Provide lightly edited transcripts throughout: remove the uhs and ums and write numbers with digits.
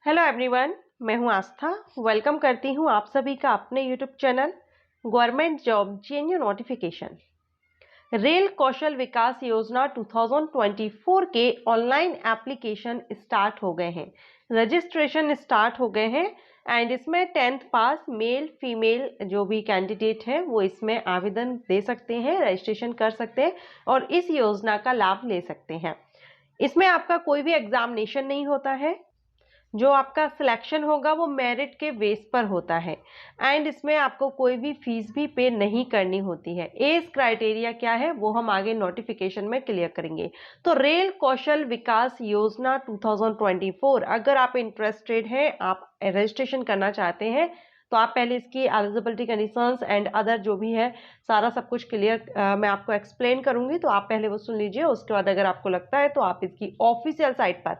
Hello everyone, मैं हूं आस्था। Welcome करती हूं आप सभी का अपने YouTube channel government job JNU notification. Rail Kaushal Vikas Yojana 2024 के ऑनलाइन एप्लीकेशन स्टार्ट हो गए हैं, रजिस्ट्रेशन स्टार्ट हो गए हैं एंड इसमें 10th पास मेल फीमेल जो भी कैंडिडेट है वो इसमें आवेदन दे सकते हैं, रजिस्ट्रेशन कर सकते हैं और इस योजना का लाभ ले सकते हैं। इसमें आपका कोई भी एग्जामिनेशन नहीं होता है, जो आपका सिलेक्शन होगा वो मेरिट के बेस पर होता है एंड इसमें आपको कोई भी फीस भी पे नहीं करनी होती है। एज क्राइटेरिया क्या है वो हम आगे नोटिफिकेशन में क्लियर करेंगे। तो रेल कौशल विकास योजना 2024 अगर आप इंटरेस्टेड हैं, आप रजिस्ट्रेशन करना चाहते हैं तो आप पहले इसकी एलिजिबिलिटी कंडीशंस एंड अदर जो भी है सारा सब कुछ क्लियर मैं आपको एक्सप्लेन करूंगी, तो आप पहले वो सुन लीजिए। उसके बाद अगर आपको लगता है तो आप इसकी ऑफिशियल साइट पर,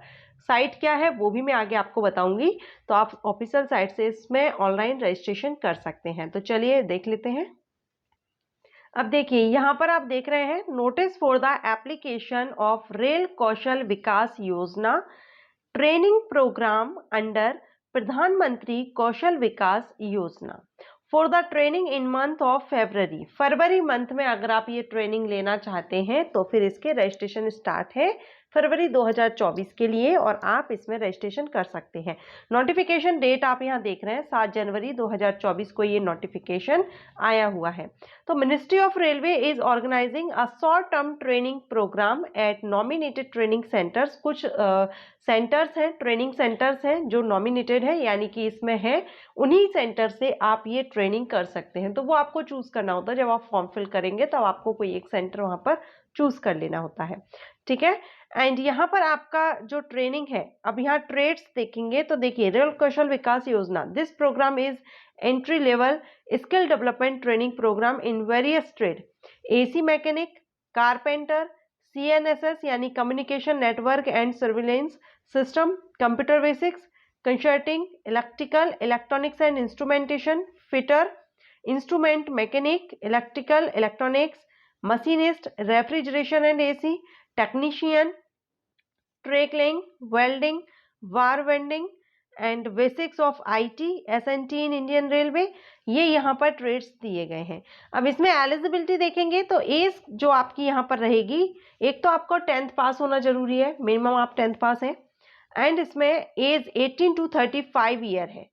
साइट क्या है वो भी मैं आगे आपको बताऊंगी, तो आप ऑफिशियल साइट से इसमें ऑनलाइन रजिस्ट्रेशन कर सकते हैं। तो चलिए देख लेते हैं। अब देखिए यहाँ पर आप देख रहे हैं notice for the application of rail Kaushal Vikas Yojana training program under Pradhan Mantri Kaushal Vikas Yojana for the training in month of February month में अगर आप ये ट्रेनिंग लेना चाहते हैं तो फिर इसके रजिस्ट्रेशन स्टार्ट है फरवरी 2024 के लिए और आप इसमें रजिस्ट्रेशन कर सकते हैं। नोटिफिकेशन डेट आप यहाँ देख रहे हैं 7 जनवरी 2024 को ये नोटिफिकेशन आया हुआ है। तो ministry of railway is organising a short term training programme at nominated training centres. कुछ सेंटर्स हैं, ट्रेनिंग सेंटर्स हैं जो नॉमिनेटेड है, यानी कि इसमें है, उन्हीं सेंटर से आप ये ट्रेनिंग कर सकते हैं। तो वो आपको चूज करना होता है, जब आप फॉर्म फिल करेंगे तब आपको कोई एक सेंटर वहां पर चूज कर लेना होता है, ठीक है। एंड यहाँ पर आपका जो ट्रेनिंग है, अब यहाँ ट्रेड्स देखेंगे तो देखिए rail Kaushal Vikas Yojana, this program is entry level skill development training program in various trade, AC mechanic, carpenter, CNSS यानी communication network and surveillance system, computer basics, consulting, electrical, electronics and instrumentation, fitter, instrument mechanic, electrical, electronics, machinist, refrigeration and AC, technician, tracking, welding, वार vending and basics of IT, SNT in Indian railway, ये यहाँ पर trades दिए गए हैं। अब इसमें eligibility देखेंगे तो एज जो आपकी यहाँ पर रहेगी, एक तो आपको 10th पास होना जरूरी है, मिनिमम आप 10th पास हैं एंड इसमें एज 18 to 35 ईयर है,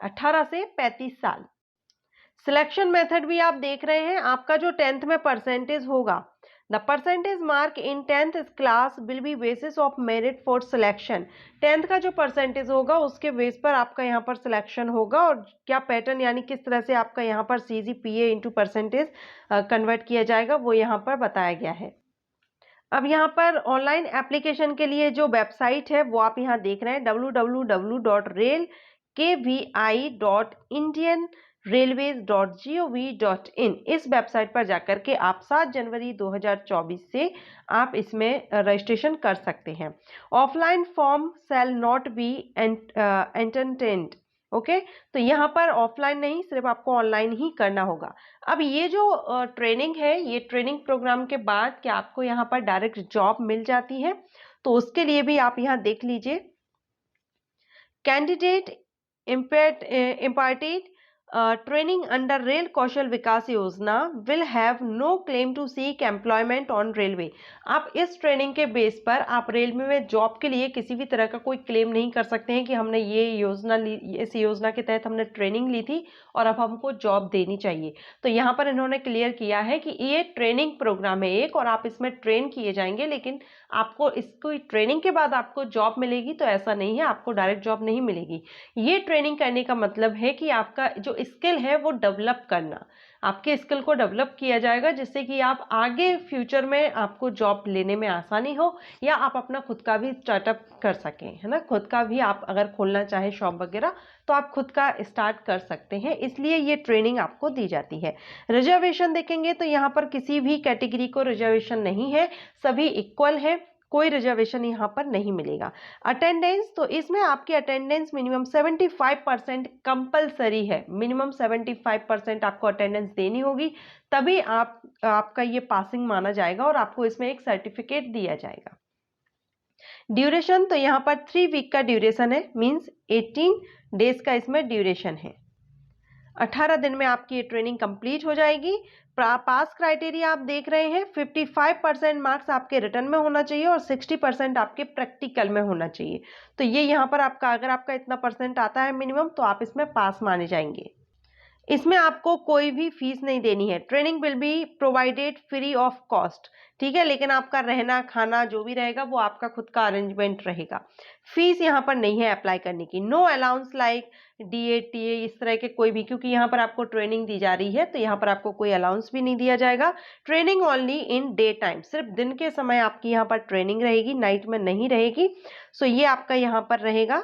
18 से 35 साल। सिलेक्शन मेथड भी आप देख रहे हैं, आपका जो 10th में परसेंटेज होगा, the percentage mark in 10th class will be basis of merit for selection. 10th का जो परसेंटेज होगा उसके बेस पर आपका यहाँ पर सिलेक्शन होगा और क्या पैटर्न यानी किस तरह से आपका यहाँ पर CGPA इंटू परसेंटेज कन्वर्ट किया जाएगा वो यहाँ पर बताया गया है। अब यहाँ पर ऑनलाइन एप्लीकेशन के लिए जो वेबसाइट है वो आप यहाँ देख रहे हैं www.railkvi.indianrailways.gov.in। इस वेबसाइट पर जाकर के आप 7 जनवरी 2024 से आप इसमें रजिस्ट्रेशन कर सकते हैं। Offline form shall not be entertained, okay, तो यहाँ पर ऑफलाइन नहीं, सिर्फ आपको ऑनलाइन ही करना होगा। अब ये जो ट्रेनिंग है, ये ट्रेनिंग प्रोग्राम के बाद क्या आपको यहाँ पर डायरेक्ट जॉब मिल जाती है, तो उसके लिए भी आप यहाँ देख लीजिए। Candidate imparted training under rail Kaushal Vikas Yojana will have no claim to seek employment on railway। आप इस ट्रेनिंग के बेस पर आप रेलवे में जॉब के लिए किसी भी तरह का कोई क्लेम नहीं कर सकते हैं कि हमने ये योजना ली, इस योजना के तहत हमने ट्रेनिंग ली थी और अब हमको जॉब देनी चाहिए। तो यहाँ पर इन्होंने क्लियर किया है कि ये ट्रेनिंग प्रोग्राम है एक, और आप इसमें ट्रेन किए जाएंगे, लेकिन आपको इसको ट्रेनिंग के बाद आपको जॉब मिलेगी तो ऐसा नहीं है, आपको डायरेक्ट जॉब नहीं मिलेगी। ये ट्रेनिंग करने का मतलब है कि आपका जो स्किल है वो डेवलप करना, आपके स्किल को डेवलप किया जाएगा जिससे कि आप आगे फ्यूचर में आपको जॉब लेने में आसानी हो या आप अपना खुद का भी स्टार्टअप कर सकें, है ना। खुद का भी आप अगर खोलना चाहें शॉप वगैरह तो आप खुद का स्टार्ट कर सकते हैं, इसलिए ये ट्रेनिंग आपको दी जाती है। रिजर्वेशन देखेंगे तो यहाँ पर किसी भी कैटेगरी को रिजर्वेशन नहीं है, सभी इक्वल है, कोई रिजर्वेशन यहाँ पर नहीं मिलेगा। अटेंडेंस, तो इसमें आपकी अटेंडेंस मिनिमम 75% कंपलसरी है, मिनिमम 75% आपको अटेंडेंस देनी होगी, तभी आपका ये पासिंग माना जाएगा और आपको इसमें एक सर्टिफिकेट दिया जाएगा। ड्यूरेशन तो यहाँ पर 3 वीक का ड्यूरेशन है, मीन्स 18 डेज का इसमें ड्यूरेशन है। 18 दिन में आपकी ये ट्रेनिंग कंप्लीट हो जाएगी। पास क्राइटेरिया आप देख रहे हैं, 55% मार्क्स आपके रिटर्न में होना चाहिए और 60% आपके प्रैक्टिकल में होना चाहिए। तो ये यहाँ पर आपका, अगर आपका इतना परसेंट आता है मिनिमम, तो आप इसमें पास माने जाएंगे। इसमें आपको कोई भी फीस नहीं देनी है। Training will be provided free of cost, ठीक है, लेकिन आपका रहना खाना जो भी रहेगा वो आपका खुद का अरेंजमेंट रहेगा। फीस यहाँ पर नहीं है अप्लाई करने की। No allowance like DA TA इस तरह के कोई भी, क्योंकि यहाँ पर आपको ट्रेनिंग दी जा रही है तो यहाँ पर आपको कोई अलाउंस भी नहीं दिया जाएगा। Training only in day time, सिर्फ दिन के समय आपकी यहाँ पर ट्रेनिंग रहेगी, नाइट में नहीं रहेगी। सो ये आपका यहाँ पर रहेगा।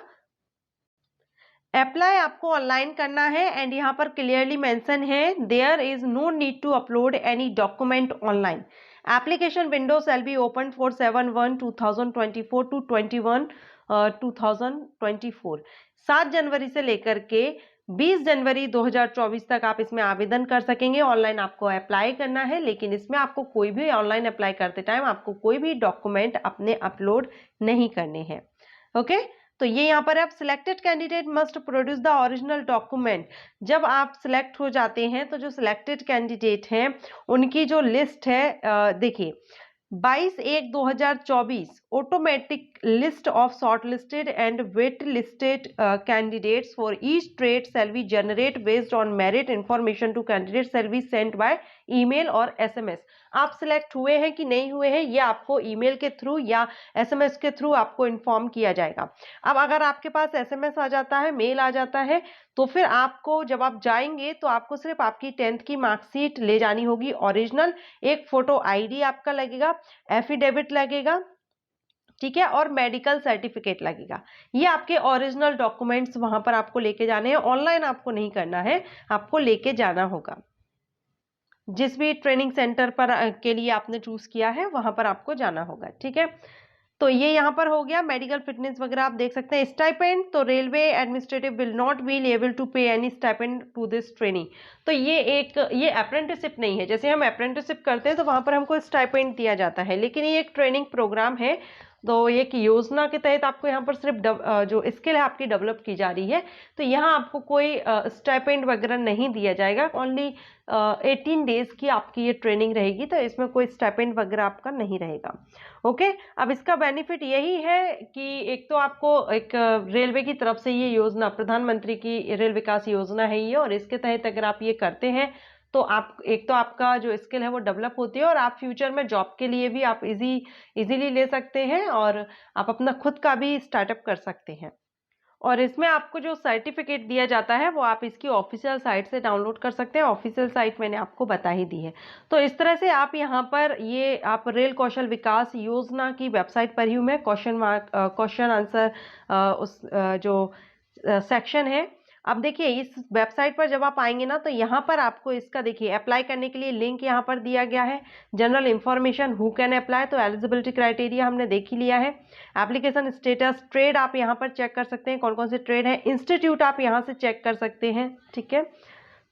अप्लाई आपको ऑनलाइन करना है एंड यहाँ पर क्लियरली मेंशन है, there is no need to upload any document online. Application window shall be open for 7/1/2024 to 21/2024। 7 जनवरी से लेकर के 20 जनवरी 2024 तक आप इसमें आवेदन कर सकेंगे। ऑनलाइन आपको अप्लाई करना है, लेकिन इसमें आपको कोई भी ऑनलाइन अप्लाई करते टाइम आपको कोई भी डॉक्यूमेंट अपने अपलोड नहीं करने हैं। ओके, तो ये यहाँ पर आप selected candidate must produce the original document. जब आप सिलेक्ट हो जाते हैं तो जो सिलेक्टेड कैंडिडेट हैं उनकी जो लिस्ट है, देखिए 22/1/2024 automatic list of short listed and wait listed candidates for each trade shall be generate based on merit information to candidate shall be sent by email और एसएमएस। आप सिलेक्ट हुए हैं कि नहीं हुए हैं ये आपको ईमेल के थ्रू या एसएमएस के थ्रू आपको इन्फॉर्म किया जाएगा। अब अगर आपके पास एसएमएस आ जाता है, मेल आ जाता है, तो फिर आपको जब आप जाएंगे तो आपको सिर्फ आपकी 10th की मार्कशीट ले जानी होगी ओरिजिनल, एक फोटो आईडी आपका लगेगा, एफिडेविट लगेगा, ठीक है, और मेडिकल सर्टिफिकेट लगेगा। ये आपके ओरिजिनल डॉक्यूमेंट्स वहां पर आपको लेके जाने हैं। ऑनलाइन आपको नहीं करना है, आपको लेके जाना होगा। जिस भी ट्रेनिंग सेंटर पर के लिए आपने चूज किया है वहां पर आपको जाना होगा, ठीक है। तो ये यहाँ पर हो गया। मेडिकल फिटनेस वगैरह आप देख सकते हैं। स्टाइपेंड तो railway administrative will not be able to pay any stipend to this training. तो ये अप्रेंटिसशिप नहीं है। जैसे हम अप्रेंटिसशिप करते हैं तो वहां पर हमको स्टाइपेंड दिया जाता है, लेकिन ये एक ट्रेनिंग प्रोग्राम है। तो एक योजना के तहत आपको यहाँ पर सिर्फ जो स्किल है आपकी डेवलप की जा रही है। तो यहाँ आपको कोई स्टाइपेंड वगैरह नहीं दिया जाएगा। ओनली 18 डेज की आपकी ये ट्रेनिंग रहेगी, तो इसमें कोई स्टाइपेंड वगैरह आपका नहीं रहेगा। ओके, अब इसका बेनिफिट यही है कि एक तो आपको एक रेलवे की तरफ से ये योजना, प्रधानमंत्री की रेल विकास योजना है ये, और इसके तहत अगर आप ये करते हैं तो आप एक तो आपका जो स्किल है वो डेवलप होती है और आप फ्यूचर में जॉब के लिए भी आप इजीली ले सकते हैं और आप अपना खुद का भी स्टार्टअप कर सकते हैं। और इसमें आपको जो सर्टिफिकेट दिया जाता है वो आप इसकी ऑफिशियल साइट से डाउनलोड कर सकते हैं। ऑफिशियल साइट मैंने आपको बता ही दी है। तो इस तरह से आप यहाँ पर ये आप रेल कौशल विकास योजना की वेबसाइट पर ही हूँ मैं। क्वेश्चन आंसर उस जो सेक्शन है, अब देखिए इस वेबसाइट पर जब आप आएंगे ना तो यहाँ पर आपको इसका देखिए अप्लाई करने के लिए लिंक यहाँ पर दिया गया है। General information, who can apply, तो एलिजिबिलिटी क्राइटेरिया हमने देख ही लिया है। एप्लीकेशन स्टेटस, ट्रेड आप यहाँ पर चेक कर सकते हैं कौन कौन से ट्रेड है। इंस्टीट्यूट आप यहाँ से चेक कर सकते हैं, ठीक है।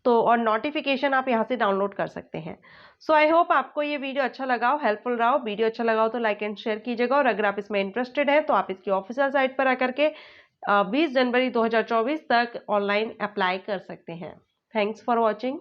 तो और नोटिफिकेशन आप यहाँ से डाउनलोड कर सकते हैं। सो आई होप आपको ये वीडियो अच्छा लगा हो, हेल्पफुल रहा हो। वीडियो अच्छा लगा हो तो लाइक एंड शेयर कीजिएगा, और अगर आप इसमें इंटरेस्टेड हैं तो आप इसकी ऑफिशियल साइट पर आकर के 20 जनवरी 2024 तक ऑनलाइन अप्लाई कर सकते हैं। Thanks for watching.